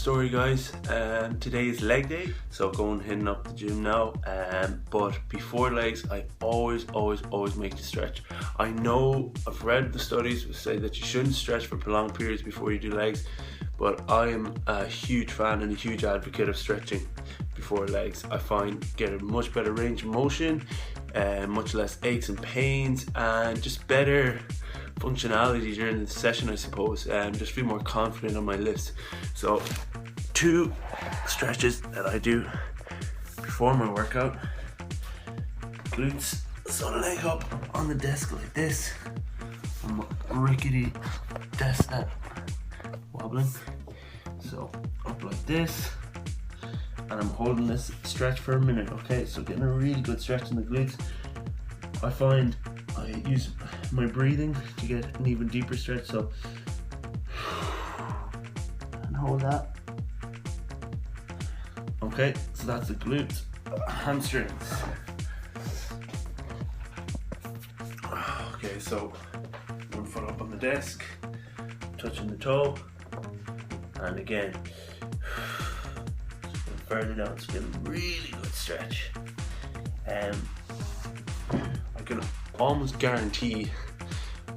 story, guys. Today is leg day, so heading up the gym now. But before legs, I always make the stretch. I know I've read the studies that say that you shouldn't stretch for prolonged periods before you do legs, but I am a huge fan and a huge advocate of stretching before legs. I find get a much better range of motion, much less aches and pains, and just better functionality during the session, I suppose, and just feel more confident on my lifts. So 2 stretches that I do before my workout: glutes, so leg up on the desk like this, on a rickety desk that wobbling, so up like this, and I'm holding this stretch for a minute. Okay, so getting a really good stretch in the glutes. I find I use my breathing to get an even deeper stretch, so and hold that. Okay, so that's the glutes. Hamstrings. Okay, so 1 foot up on the desk, touching the toe, and again further down, so get a really good stretch. I can almost guarantee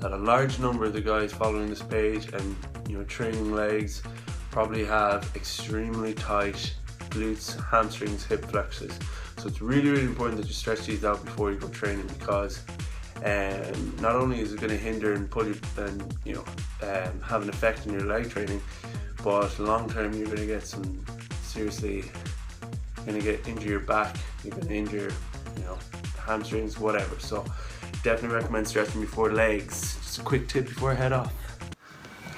that a large number of the guys following this page and training legs probably have extremely tight glutes, hamstrings, hip flexors. So it's really important that you stretch these out before you go training, because not only is it going to hinder and pull you and have an effect in your leg training, but long term you're going to get injure your back, you're going to injure hamstrings, whatever. So definitely recommend stretching before legs. Just a quick tip before I head off.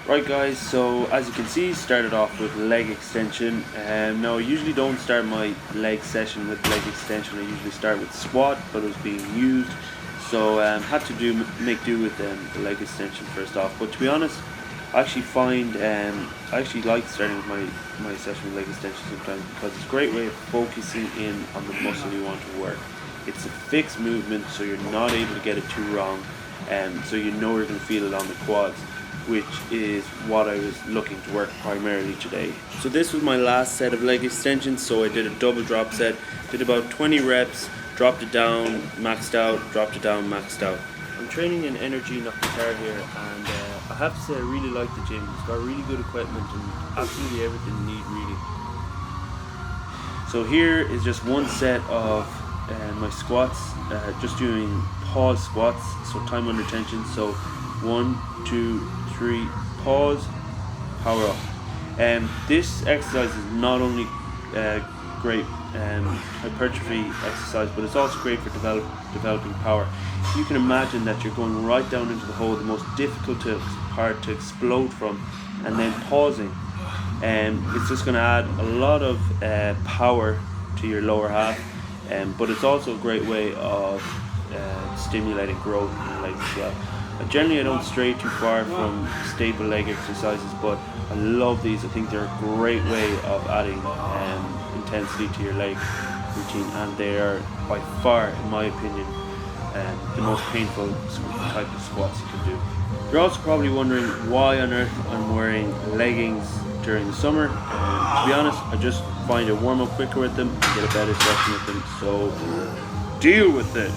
Right guys, so as you can see, started off with leg extension. Now I usually don't start my leg session with leg extension. I usually start with squat, but it was being used, so had to make do with the leg extension first off. But to be honest, I actually find I actually like starting with my session with leg extension sometimes, because it's a great way of focusing in on the muscle you want to work. It's a fixed movement, so you're not able to get it too wrong, so you're going to feel it on the quads, which is what I was looking to work primarily today. So this was my last set of leg extensions, so I did a double drop set, did about 20 reps, dropped it down, maxed out, dropped it down, maxed out. I'm training in Energy, not guitar here, and I have to say I really like the gym. It's got really good equipment and absolutely everything you need, really. So here is just one set of my squats, just doing pause squats, so time under tension. So 1, 2, 3, pause, power up. This exercise is not only great hypertrophy exercise, but it's also great for developing power. You can imagine that you're going right down into the hole, the most difficult part to explode from, and then pausing. It's just going to add a lot of power to your lower half, but it's also a great way of stimulating growth in the legs as well. Generally I don't stray too far from staple leg exercises, but I love these. I think they're a great way of adding intensity to your leg routine, and they are by far, in my opinion, the most painful type of squats you can do. You're also probably wondering why on earth I'm wearing leggings during the summer. To be honest, I just find it warm up quicker with them and get a better session with them, so deal with it.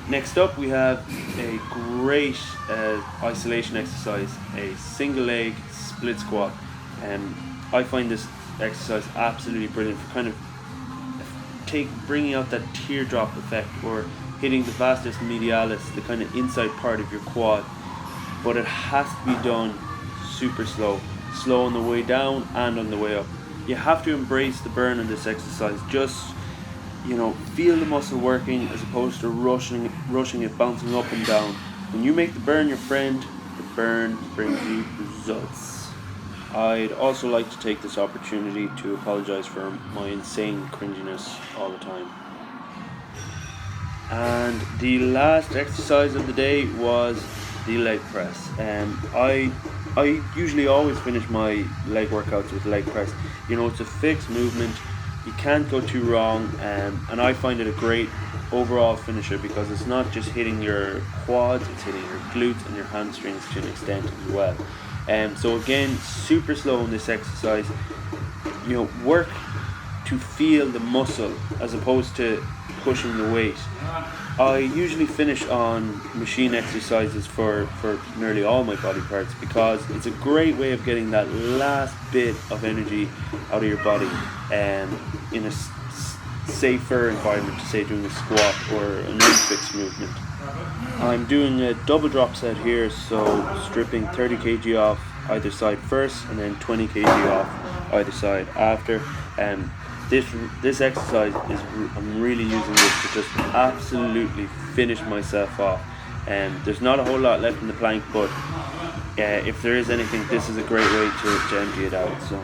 Next up, we have a great isolation exercise, a single leg split squat. I find this exercise absolutely brilliant for kind of bringing out that teardrop effect, or hitting the vastus medialis, the kind of inside part of your quad. But it has to be done super slow on the way down and on the way up. You have to embrace the burn in this exercise. Just feel the muscle working as opposed to rushing it, bouncing up and down. When you make the burn your friend, the burn brings you results. I'd also like to take this opportunity to apologize for my insane cringiness all the time. And the last exercise of the day was the leg press. I usually always finish my leg workouts with leg press. It's a fixed movement. You can't go too wrong, and I find it a great overall finisher, because it's not just hitting your quads, it's hitting your glutes and your hamstrings to an extent as well. So again, super slow in this exercise. You know, work to feel the muscle as opposed to pushing the weight. I usually finish on machine exercises for nearly all my body parts because it's a great way of getting that last bit of energy out of your body in a safer environment, to say doing a squat or an Olympics movement. I'm doing a double drop set here, so stripping 30 kg off either side first and then 20 kg off either side after. This exercise is, I'm really using this to just absolutely finish myself off. There's not a whole lot left in the plank, but if there is anything, this is a great way to empty it out. So.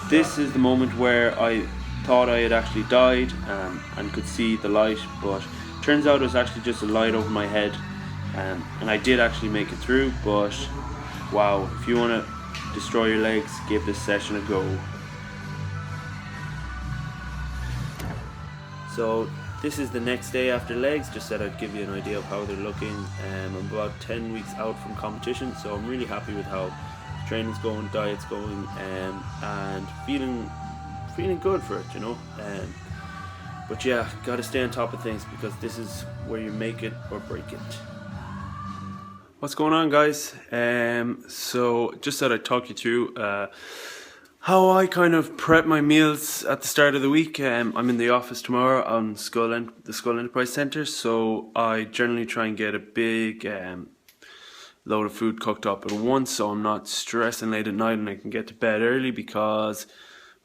This is the moment where I thought I had actually died and could see the light, but turns out it was actually just a light over my head, and I did actually make it through. But wow, if you want to destroy your legs, give this session a go. So this is the next day after legs. Just said I'd give you an idea of how they're looking. I'm about 10 weeks out from competition, so I'm really happy with how training's going, diet's going, and feeling good for it, you know. But yeah, gotta stay on top of things because this is where you make it or break it. What's going on, guys? So just thought I'd talk you through how I kind of prep my meals at the start of the week. I'm in the office tomorrow on the Skull Enterprise Centre, so I generally try and get a big load of food cooked up at once, so I'm not stressing late at night and I can get to bed early, because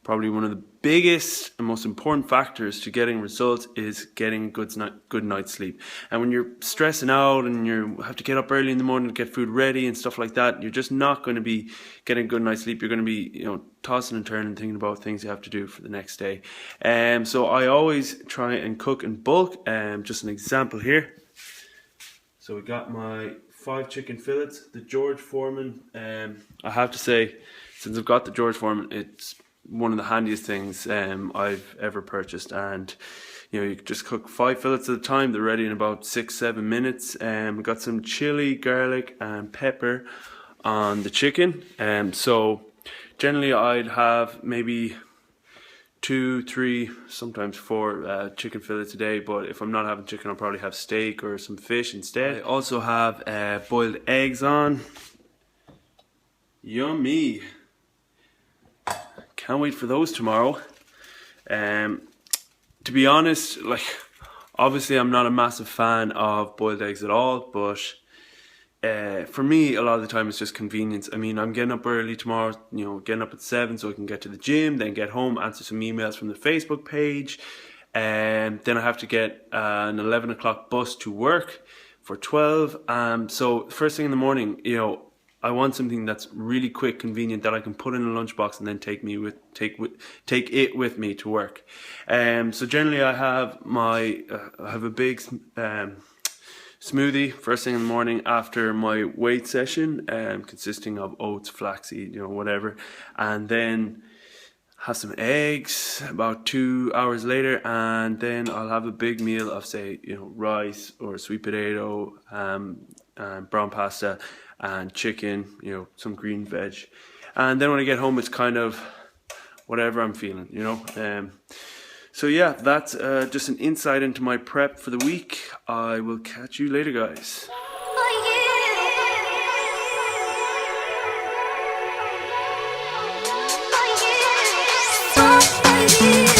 probably one of the biggest and most important factors to getting results is getting a good night's sleep. And when you're stressing out and you have to get up early in the morning to get food ready and stuff like that, you're just not going to be getting a good night's sleep. You're going to be, you know, tossing and turning, thinking about things you have to do for the next day. So I always try and cook in bulk. Just an example here. So we got my 5 chicken fillets, the George Foreman. I have to say, since I've got the George Foreman, it's one of the handiest things I've ever purchased. And you know, you just cook 5 fillets at a time. They're ready in about 6-7 minutes. We got some chili, garlic and pepper on the chicken. So generally I'd have maybe 2, 3, sometimes 4 chicken fillets a day, but if I'm not having chicken, I'll probably have steak or some fish instead. I also have boiled eggs on. Yummy. Can't wait for those tomorrow. To be honest, like, obviously I'm not a massive fan of boiled eggs at all, but for me, a lot of the time it's just convenience. I mean, I'm getting up early tomorrow, you know, getting up at 7 so I can get to the gym, then get home, answer some emails from the Facebook page, and then I have to get an 11 o'clock bus to work for 12. So first thing in the morning, you know, I want something that's really quick, convenient, that I can put in a lunchbox and then take it with me to work. So generally I have a big smoothie first thing in the morning after my weight session, consisting of oats, flaxseed, you know, whatever, and then have some eggs about 2 hours later, and then I'll have a big meal of, say, you know, rice or sweet potato, and brown pasta and chicken, you know, some green veg, and then when I get home it's kind of whatever I'm feeling, you know. So yeah, that's just an insight into my prep for the week. I will catch you later, guys. Oh, yeah.